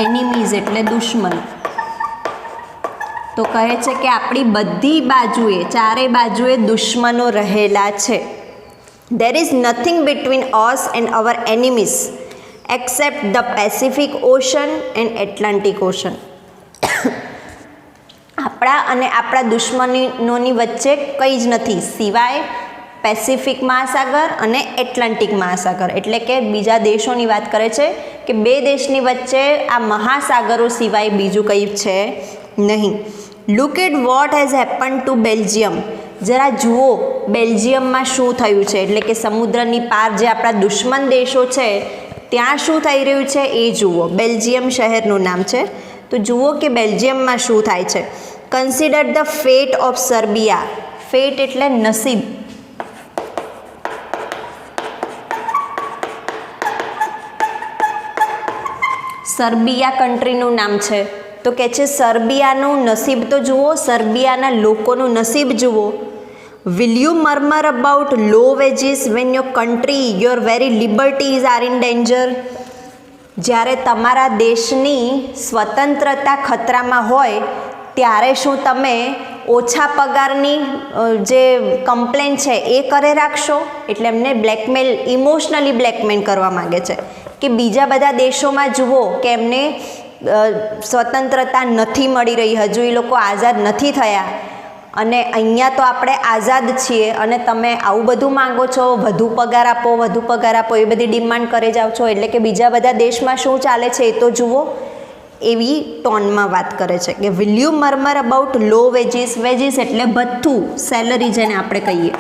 એનિમીઝ એટલે દુશ્મનો. તો કહે છે કે આપણી બધી બાજુએ, ચારે બાજુએ દુશ્મનો રહેલા છે. There is nothing between us and our enemies except the Pacific Ocean and Atlantic Ocean. આપણા અને આપણા દુશ્મનોની વચ્ચે કંઈ જ નથી સિવાય પેસિફિક મહાસાગર અને એટલાન્ટિક મહાસાગર. એટલે કે બીજા દેશોની વાત કરે છે કે બે દેશની વચ્ચે આ મહાસાગરો સિવાય બીજું કંઈ છે નહીં. Look at what has happen to Belgium. જરા જુઓ બેલ્જિયમમાં શું થયું છે. એટલે કે સમુદ્રની પાર જે આપણા દુશ્મન દેશો છે ત્યાં શું થઈ રહ્યું છે એ જુઓ. બેલ્જિયમ શહેરનું નામ છે. તો જુઓ કે બેલ્જિયમમાં શું થાય છે. Consider the fat of Serbia. Fat એટલે નસીબ. સર્બિયા કન્ટ્રીનું નામ છે. તો કહે છે સર્બિયાનું નસીબ તો જુઓ, સર્બિયાના લોકોનું નસીબ જુઓ. Will you murmur about low wages when your country, your very liberties are in danger. જ્યારે તમારા દેશની સ્વતંત્રતા ખતરામાં હોય ત્યારે શું તમે ઓછા પગારની જે કમ્પ્લેન છે એ કરે રાખશો? એટલે એમને બ્લેકમેલ, ઇમોશનલી બ્લેકમેલ કરવા માગે છે કે બીજા બધા દેશોમાં જુઓ કે એમને સ્વતંત્રતા નથી મળી રહી, હજુ એ લોકો આઝાદ નથી થયા અને અહીંયા તો આપણે આઝાદ છીએ અને તમે આવું બધું માંગો છો, વધુ પગાર આપો, વધુ પગાર આપો, એ બધી ડિમાન્ડ કરી જાઓ છો. એટલે કે બીજા બધા દેશમાં શું ચાલે છે એ તો જુઓ. એવી ટોનમાં વાત કરે છે કે will you murmur about low wages. Wages એટલે ભથ્થું, સેલરી જેને આપણે કહીએ.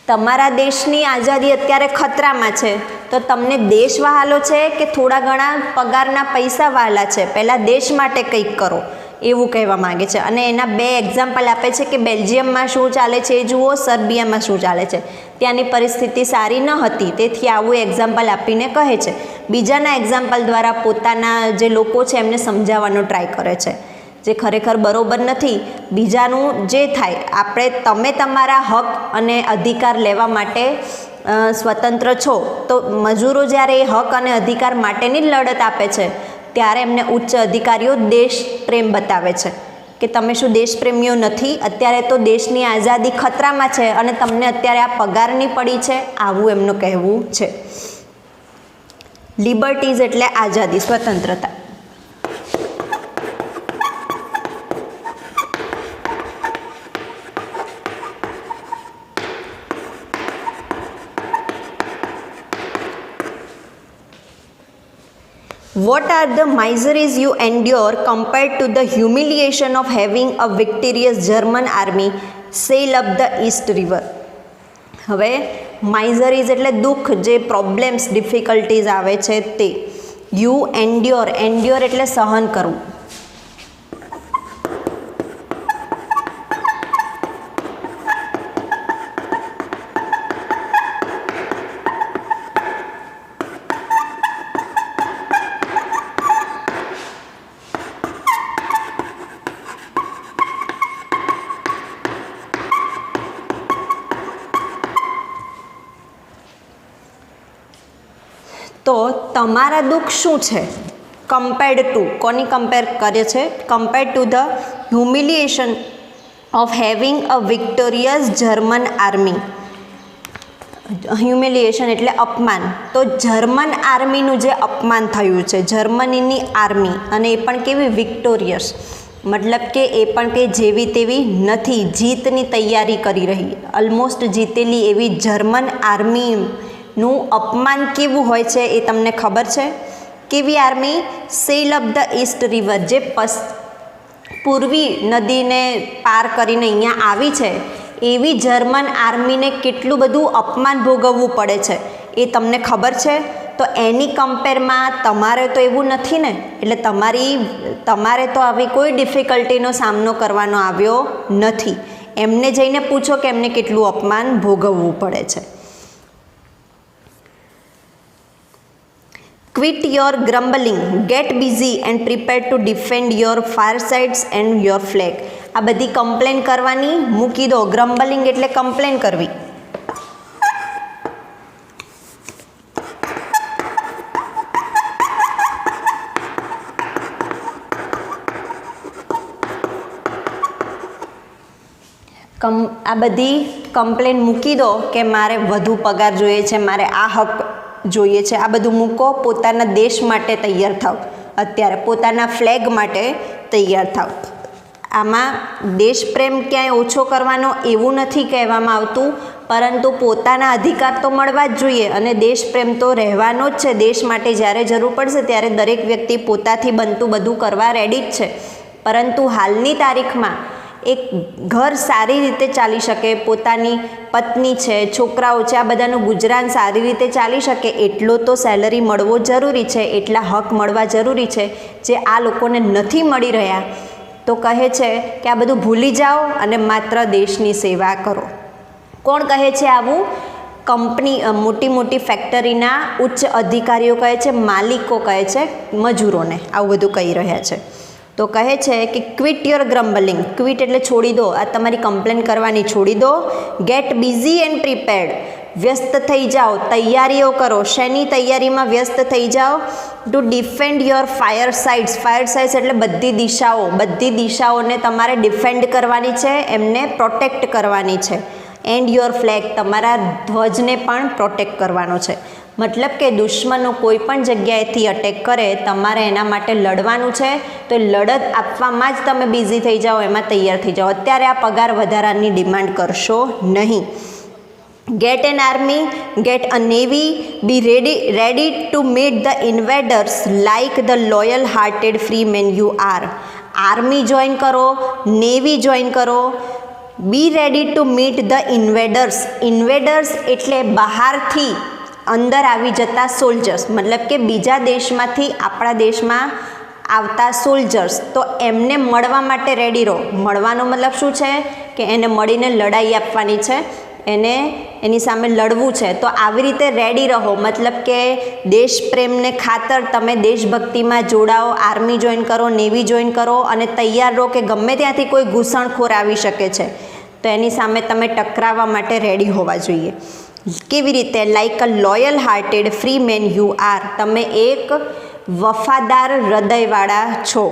તમારા દેશની આઝાદી અત્યારે ખતરામાં છે તો તમને દેશ વહાલો છે કે થોડા ઘણા પગારના પૈસા વહાલા છે? પહેલાં દેશ માટે કંઈક કરો એવું કહેવા માગે છે. અને એના બે એક્ઝામ્પલ આપે છે કે બેલ્જિયમમાં શું ચાલે છે એ જુઓ, સર્બિયામાં શું ચાલે છે. ત્યાંની પરિસ્થિતિ સારી ન હતી તેથી આવું એક્ઝામ્પલ આપીને કહે છે. બીજાના એક્ઝામ્પલ દ્વારા પોતાના જે લોકો છે એમને સમજાવવાનો ટ્રાય કરે છે જે ખરેખર બરોબર નથી. બીજાનું જે થાય, તમે તમારા હક અને અધિકાર લેવા માટે સ્વતંત્ર છો તો મજૂરો જ્યારે એ હક અને અધિકાર માટેની જ લડત આપે છે ત્યારે એમને ઉચ્ચ અધિકારીઓ દેશ પ્રેમ બતાવે છે કે તમે શું દેશપ્રેમીઓ નથી? અત્યારે તો દેશની આઝાદી ખતરામાં છે અને તમને અત્યારે આ પગારની પડી છે, આવું એમનું કહેવું છે. લિબર્ટીઝ એટલે આઝાદી, સ્વતંત્રતા. What are the miseries you endure compared to the humiliation of having a victorious German army sail up the East River? હવે માઇઝરીઝ એટલે દુઃખ, જે પ્રોબ્લેમ્સ, ડિફિકલ્ટીઝ આવે છે તે. યુ એન્ડ્યોર. એન્ડ્યોર એટલે સહન કરવું. તો તમારા દુઃખ શું છે? કમ્પેર્ડ ટુ, કોની કમ્પેર કરે છે? Compared to the humiliation of having a victorious German army. Humiliation એટલે અપમાન. તો જર્મન આર્મીનું જે અપમાન થયું છે, જર્મનીની આર્મી, અને એ પણ કેવી? વિક્ટોરિયસ. મતલબ કે એ પણ કે જેવી તેવી નથી, જીતની તૈયારી કરી રહી, ઓલમોસ્ટ જીતેલી એવી જર્મન આર્મીનું અપમાન કેવું હોય છે એ તમને ખબર છે? કેવી army? Cell up the East river, જે પૂર્વી નદીને પાર કરીને અહીંયા આવી છે એવી જર્મન આર્મીને કેટલું બધું અપમાન ભોગવવું પડે છે એ તમને ખબર છે? તો એની કમ્પેરમાં તમારે તો એવું નથી ને, એટલે તમારે તો આવી કોઈ ડિફિકલ્ટીનો સામનો કરવાનો આવ્યો નથી. એમને જઈને પૂછો કે એમને કેટલું અપમાન ભોગવવું પડે છે. Quit your grumbling, get busy and prepare to defend your firesides and your flag. આ બધી કમ્પ્લેન કરવાની મૂકી દો. ગ્રમ્બલિંગ એટલે કમ્પ્લેન કરવી. આ બધી કમ્પ્લેન મૂકી દો કે મારે વધુ પગાર જોઈએ છે, મારે આ હક જોઈએ છે. આ બધું મૂકો. પોતાના દેશ માટે તૈયાર થાવ. અત્યારે પોતાના ફ્લેગ માટે તૈયાર થાવ. આમાં દેશ પ્રેમ ક્યાંય ઓછો કરવાનો એવું નથી કહેવામાં આવતું, પરંતુ પોતાના અધિકાર તો મળવા જ જોઈએ અને દેશ પ્રેમ તો રહેવાનો જ છે. દેશ માટે જ્યારે જરૂર પડશે ત્યારે દરેક વ્યક્તિ પોતાથી બનતું બધું કરવા રેડી જ છે. પરંતુ હાલની તારીખમાં એક ઘર સારી રીતે ચાલી શકે, પોતાની પત્ની છે, છોકરાઓ છે, આ બધાનું ગુજરાન સારી રીતે ચાલી શકે એટલો તો સેલરી મળવો જરૂરી છે, એટલા હક મળવા જરૂરી છે, જે આ લોકોને નથી મળી રહ્યા. તો કહે છે કે આ બધું ભૂલી જાઓ અને માત્ર દેશની સેવા કરો. કોણ કહે છે આવું? કંપની, મોટી મોટી ફેક્ટરીના ઉચ્ચ અધિકારીઓ કહે છે, માલિકો કહે છે મજૂરોને આવું બધું કહી રહ્યા છે. તો કહે છે કે ક્વિટ યોર ગ્રમ્બલિંગ. ક્વિટ એટલે છોડી દો. આ તમારી કમ્પ્લેન કરવાની છોડી દો. ગેટ બિઝી એન્ડ પ્રિપેર્ડ, વ્યસ્ત થઈ જાઓ, તૈયારીઓ કરો. શેની તૈયારીમાં વ્યસ્ત થઈ જાઓ? To defend your firesides. Firesides એટલે બધી દિશાઓ. બધી દિશાઓને તમારે ડિફેન્ડ કરવાની છે, એમને પ્રોટેક્ટ કરવાની છે. એન્ડ યોર ફ્લેગ, તમારા ધ્વજને પણ પ્રોટેક્ટ કરવાનો છે. મતલબ કે દુશ્મનો કોઈ પણ જગ્યાએથી અટેક કરે, તમારે એના માટે લડવાનું છે. તો લડત આપવામાં જ તમે બિઝી થઈ જાઓ, એમાં તૈયાર થઈ જાઓ. અત્યારે આ પગાર વધારાની ડિમાન્ડ કરશો નહીં. Get an army, get a navy, be ready to meet the invaders like the loyal hearted free main you are. Army join કરો, નેવી જોઈન કરો. Be ready to meet the invaders. Invaders એટલે બહારથી અંદર આવી જતા soldiers, મતલબ કે બીજા દેશમાંથી આપણા દેશમાં આવતા સોલ્જર્સ. તો એમને મળવા માટે રેડી રહો. મળવાનો મતલબ શું છે? કે એને મળીને લડાઈ આપવાની છે, એની સામે લડવું છે. તો આવી રીતે રેડી રહો. મતલબ કે દેશ પ્રેમને ખાતર તમે દેશભક્તિમાં જોડાઓ, આર્મી જોઈન કરો, નેવી જોઈન કરો અને તૈયાર રહો કે ગમે ત્યાંથી કોઈ ઘૂસણખોર આવી શકે છે, તો એની સામે તમે ટકરાવવા માટે રેડી હોવા જોઈએ. કેવી રીતે? Like a loyal hearted free main you are. તમે એક વફાદાર હૃદયવાળા છો,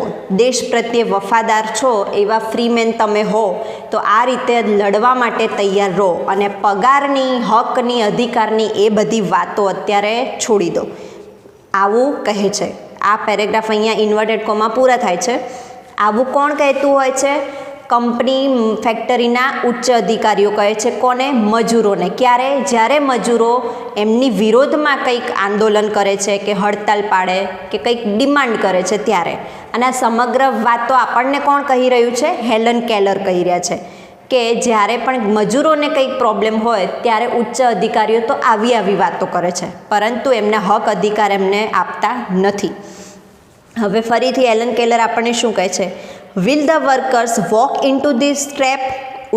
દેશ પ્રત્યે વફાદાર છો, એવા ફ્રી મેન તમે હો. તો આ રીતે લડવા માટે તૈયાર રહો અને પગારની, હકની, અધિકારની એ બધી વાતો અત્યારે છોડી દો. આવું કહે છે. આ પેરેગ્રાફ અહીંયા ઇન્વર્ટેડ કોમાં પૂરા થાય છે. આવું કોણ કહેતું હોય છે? કંપની, ફેક્ટરીના ઉચ્ચ અધિકારીઓ કહે છે. કોને? મજૂરોને. ક્યારે? જ્યારે મજૂરો એમની વિરોધમાં કંઈક આંદોલન કરે છે કે હડતાલ પાડે કે કંઈક ડિમાન્ડ કરે છે ત્યારે. અને આ સમગ્ર વાત તો આપણને કોણ કહી રહ્યું છે? હેલન કેલર કહી રહ્યા છે કે જ્યારે પણ મજૂરોને કંઈક પ્રોબ્લેમ હોય ત્યારે ઉચ્ચ અધિકારીઓ તો આવી વાતો કરે છે, પરંતુ એમના હક અધિકાર એમને આપતા નથી. હવે ફરીથી હેલન કેલર આપણને શું કહે છે? Will the workers walk in two this trap.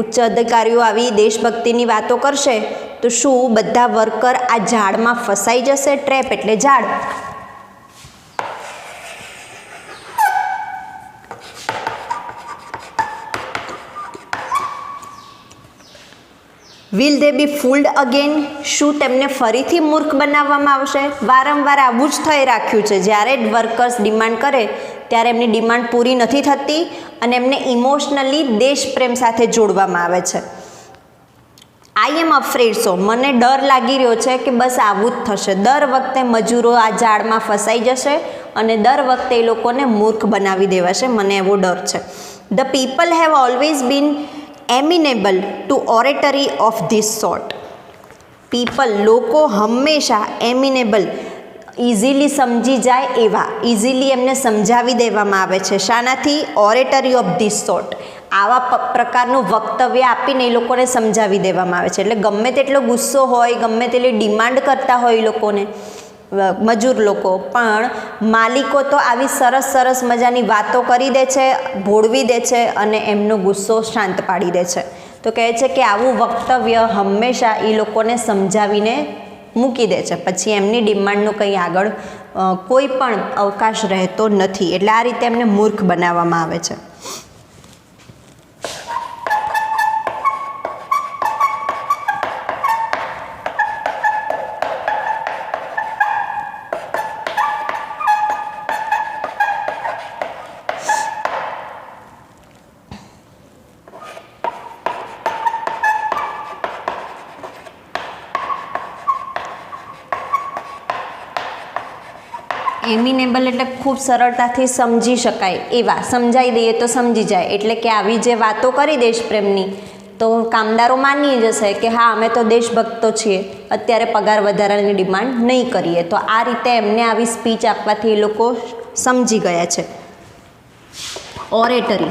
ઉચ્ચ અધિકારીઓ આવી દેશભક્તિની વાતો કરશે તો શું બધા વર્કર આ ઝાડમાં ફસાઈ જશે? ટ્રેપ એટલે ઝાડ. Will they be fooled again. શું તેમને ફરીથી મૂર્ખ બનાવવામાં આવશે? વારંવાર આવું જ થઈ રાખ્યું છે. જ્યારે વર્કર્સ ડિમાન્ડ કરે ત્યારે એમની ડિમાન્ડ પૂરી નથી થતી અને એમને ઇમોશનલી દેશપ્રેમ સાથે જોડવામાં આવે છે. આઈ એમ અફ્રેડ સો. મને ડર લાગી રહ્યો છે કે બસ આવું જ થશે. દર વખતે મજૂરો આ ઝાડમાં ફસાઈ જશે અને દર વખતે એ લોકોને મૂર્ખ બનાવી દેવાશે, મને એવો ડર છે. The people have always been amenable to oratory of this sort. People લોકો હંમેશા એમિનેબલ ઇઝીલી સમજી જાય એવા, ઇઝીલી એમને સમજાવી દેવામાં આવે છે. શાનાથી? Oratory of this sort. આવા પ્રકારનું વક્તવ્ય આપીને એ લોકોને સમજાવી દેવામાં આવે છે. એટલે ગમે તેટલો ગુસ્સો હોય, ગમે તેટલી ડિમાન્ડ કરતા હોય એ લોકોને, મજૂર લોકો, પણ માલિકો તો આવી સરસ સરસ મજાની વાતો કરી દે છે, ભોળવી દે છે અને એમનો ગુસ્સો શાંત પાડી દે છે. તો કહે છે કે આવું વક્તવ્ય હંમેશા એ લોકોને સમજાવીને મૂકી દે છે, પછી એમની ડિમાન્ડનું કંઈ આગળ કોઈ પણ અવકાશ રહેતો નથી. એટલે આ રીતે એમને મૂર્ખ બનાવવામાં આવે છે. એમિનેબલ એટલે ખૂબ સરળતાથી સમજી શકાય એવા, સમજાવી દઈએ તો સમજી જાય. એટલે કે આવી જે વાતો કરી દેશપ્રેમની, તો કામદારો માની જશે કે હા અમે તો દેશભક્તો છીએ, અત્યારે પગાર વધારાની ડિમાન્ડ નહીં કરીએ. તો આ રીતે એમને આવી સ્પીચ આપવાથી એ લોકો સમજી ગયા છે. ઓરેટરી.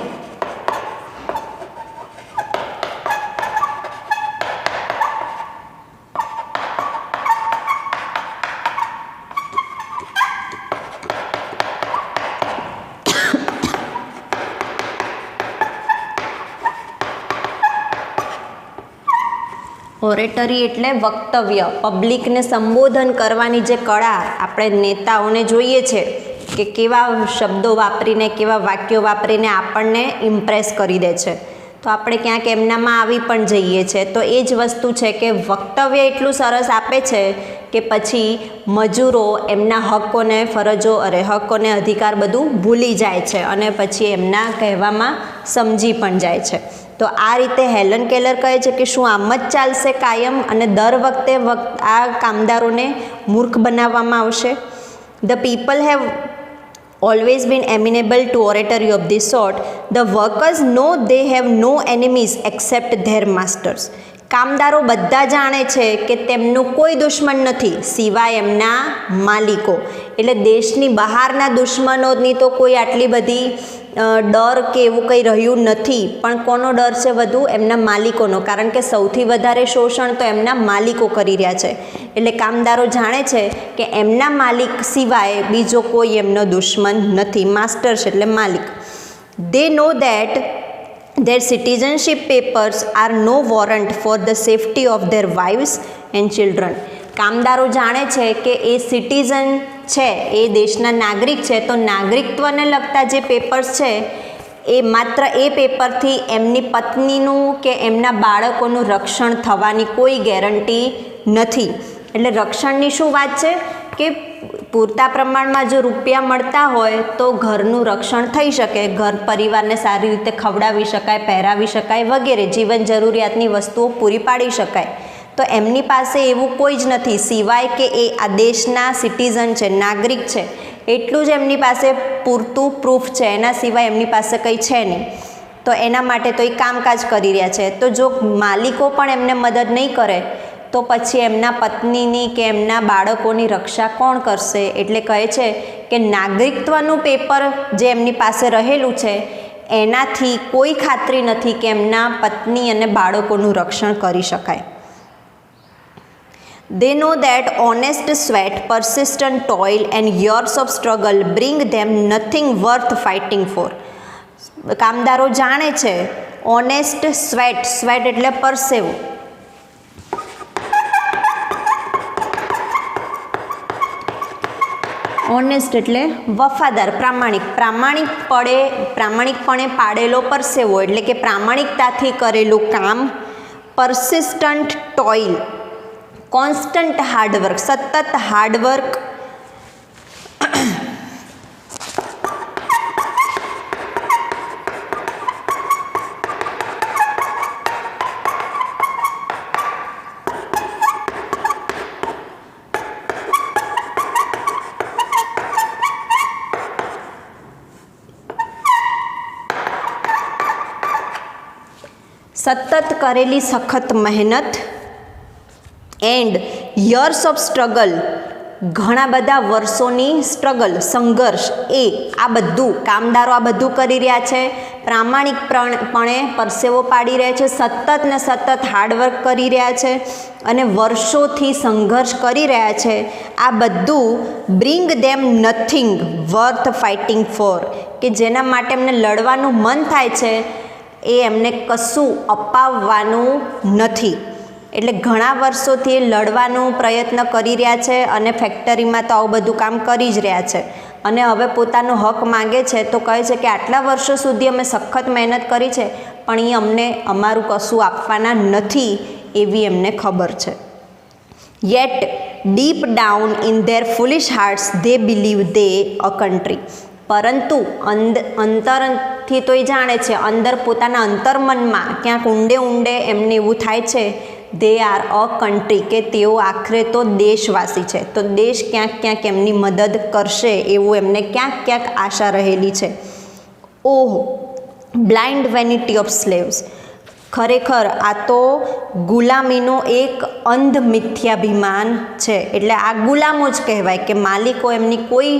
ઓરેટરી એટલે વક્તવ્ય, પબ્લિકને સંબોધન કરવાની જે કળા આપણે નેતાઓને જોઈએ છે કે કેવા શબ્દો વાપરીને, કેવા વાક્યો વાપરીને આપણને ઇમ્પ્રેસ કરી દે છે. તો આપણે ક્યાંક એમનામાં આવી પણ જઈએ છે. તો એ જ વસ્તુ છે કે વક્તવ્ય એટલું સરસ આપે છે કે પછી મજૂરો એમના હકોને, ફરજો, હકોને, અધિકાર બધું ભૂલી જાય છે અને પછી એમના કહેવામાં સમજી પણ જાય છે. તો આ રીતે હેલન કેલર કહે છે કે શું આમ જ ચાલશે કાયમ અને દર વખતે આ કામદારોને મૂર્ખ બનાવવામાં આવશે? The people have always been amenable to oratory of this sort. The workers know they have no enemies except their masters. કામદારો બધા જાણે છે કે તેમનું કોઈ દુશ્મન નથી સિવાય એમના માલિકો. એટલે દેશની બહારના દુશ્મનોની તો કોઈ આટલી બધી ડર કે એવું કંઈ રહ્યું નથી, પણ કોનો ડર છે વધુ? એમના માલિકોનો, કારણ કે સૌથી વધારે શોષણ તો એમના માલિકો કરી રહ્યા છે. એટલે કામદારો જાણે છે કે એમના માલિક સિવાય બીજો કોઈ એમનો દુશ્મન નથી. માસ્ટર્સ એટલે માલિક. They know that their citizenship papers are no warrant for the safety of their wives and children. કામદારો જાણે છે કે એ સિટીઝન છે, એ દેશના નાગરિક છે, તો નાગરિકત્વને લગતા જે પેપર્સ છે એ માત્ર એ પેપરથી એમની પત્નીનું કે એમના બાળકોનું રક્ષણ થવાની કોઈ ગેરંટી નથી. એટલે રક્ષણની શું વાત છે કે પૂરતા પ્રમાણમાં જો રૂપિયા મળતા હોય તો ઘરનું રક્ષણ થઈ શકે, ઘર પરિવારને સારી રીતે ખવડાવી શકાય, પહેરાવી શકાય વગેરે જીવન જરૂરિયાતની વસ્તુઓ પૂરી પાડી શકાય. તો એમની પાસે એવું કોઈ જ નથી સિવાય કે એ આ દેશના સિટીઝન છે, નાગરિક છે, એટલું જ એમની પાસે પૂરતું પ્રૂફ છે. એના સિવાય એમની પાસે કંઈ છે નહીં. તો એના માટે તો એ કામકાજ કરી રહ્યા છે. તો જો માલિકો પણ એમને મદદ નહીં કરે તો પછી એમના પત્નીની કે એમના બાળકોની રક્ષા કોણ કરશે? એટલે કહે છે કે નાગરિકત્વનું પેપર જે એમની પાસે રહેલું છે એનાથી કોઈ ખાતરી નથી કે એમના પત્ની અને બાળકોનું રક્ષણ કરી શકાય. They know that honest sweat, persistent toil and years of struggle bring them nothing worth fighting for. કામદારો જાણે છે ઓનેસ્ટ સ્વેટ, સ્વેટ એટલે પરસેવો, ઓનેસ્ટ એટલે વફાદાર, પ્રામાણિક, પ્રામાણિકપણે પાડેલો પરસેવો એટલે કે પ્રામાણિકતાથી કરેલું કામ. પરસિસ્ટન્ટ ટોઇલ, કોન્સ્ટન્ટ હાર્ડવર્ક, સતત હાર્ડવર્ક. સતત કરેલી સખત મહેનત એન્ડ યર્સ ઓફ સ્ટ્રગલ, ઘણા બધા વર્ષોની સ્ટ્રગલ, સંઘર્ષ, એ આ બધું કામદારો આ બધું કરી રહ્યા છે, પ્રામાણિકપણે પરસેવો પાડી રહ્યા છે, સતત ને સતત હાર્ડવર્ક કરી રહ્યા છે અને વર્ષોથી સંઘર્ષ કરી રહ્યા છે. આ બધું બ્રિંગ ધેમ નથિંગ વર્થ ફાઇટિંગ ફોર, કે જેના માટે એમને લડવાનું મન થાય છે એ એમને કશું અપાવવાનું નથી. એટલે ઘણા વર્ષોથી લડવાનો પ્રયત્ન કરી રહ્યા છે અને ફેક્ટરીમાં તો આવું બધું કામ કરી જ રહ્યા છે અને હવે પોતાનો હક માંગે છે. તો કહે છે કે આટલા વર્ષો સુધી અમે સખત મહેનત કરી છે પણ એ અમને અમારું કશું આપવાના નથી એવી એમને ખબર છે. Yet deep down in their ફુલિશ hearts they believe they a country, પરંતુ અંતરથી તો એ જાણે છે, અંદર પોતાના અંતર્મનમાં ક્યાંક ઊંડે ઊંડે એમને એવું થાય છે દે આર અ કન્ટ્રી, કે તેઓ આખરે તો દેશવાસી છે, તો દેશ ક્યાંક ક્યાંક એમની મદદ કરશે એવું એમને ક્યાંક ક્યાંક આશા રહેલી છે. ઓહ બ્લાઇન્ડ વેનિટી ઓફ સ્લેવ્સ, ખરેખર આ તો ગુલામીનો એક અંધ મિથ્યાભિમાન છે. એટલે આ ગુલામો જ કહેવાય કે માલિકો એમની કોઈ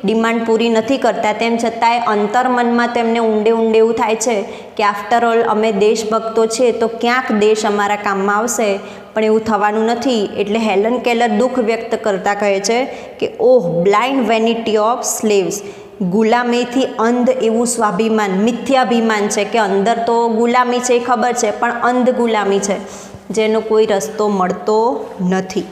ડિમાન્ડ પૂરી નથી કરતા, તેમ છતાંય અંતર્મનમાં તેમને ઊંડે ઊંડે એવું થાય છે કે આફ્ટર ઓલ અમે દેશભક્તો છીએ તો ક્યાંક દેશ અમારા કામમાં આવશે, પણ એવું થવાનું નથી. એટલે હેલન કેલર દુઃખ વ્યક્ત કરતા કહે છે કે ઓહ બ્લાઇન્ડ વેનિટી ઓફ સ્લેવ્સ, ગુલામીથી અંધ એવું સ્વાભિમાન, મિથ્યાભિમાન છે કે અંદર તો ગુલામી છે એ ખબર છે પણ અંધ ગુલામી છે જેનો કોઈ રસ્તો મળતો નથી.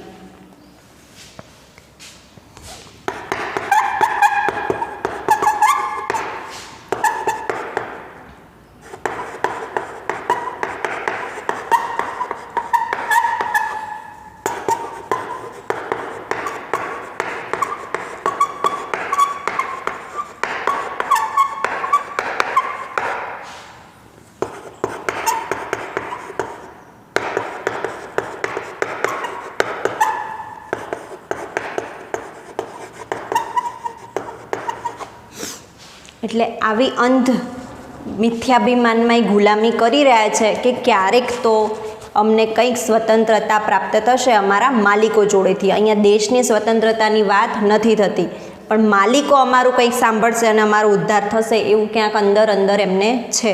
એટલે આવી અંધ મિથ્યાભિમાનમાં એ ગુલામી કરી રહ્યા છે કે ક્યારેક તો અમને કંઈક સ્વતંત્રતા પ્રાપ્ત થશે અમારા માલિકો જોડેથી. અહીંયા દેશની સ્વતંત્રતાની વાત નથી થતી પણ માલિકો અમારું કંઈક સાંભળશે અને અમારો ઉદ્ધાર થશે એવું ક્યાંક અંદર અંદર એમને છે.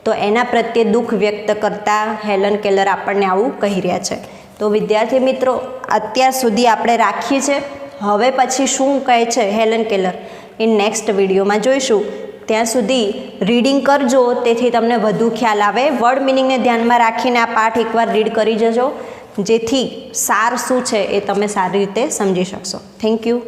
તો એના પ્રત્યે દુઃખ વ્યક્ત કરતા હેલન કેલર આપણને આવું કહી રહ્યા છે. તો વિદ્યાર્થી મિત્રો અત્યાર સુધી આપણે રાખીએ છીએ, હવે પછી શું કહે છે હેલન કેલર એ નેક્સ્ટ વિડીયોમાં જોઈશું. ત્યાં સુધી રીડિંગ કરજો તેથી તમને વધુ ખ્યાલ આવે. વર્ડ મિનિંગને ધ્યાનમાં રાખીને આ પાઠ એકવાર રીડ કરી જજો જેથી સાર શું છે એ તમે સારી રીતે સમજી શકશો. Thank you.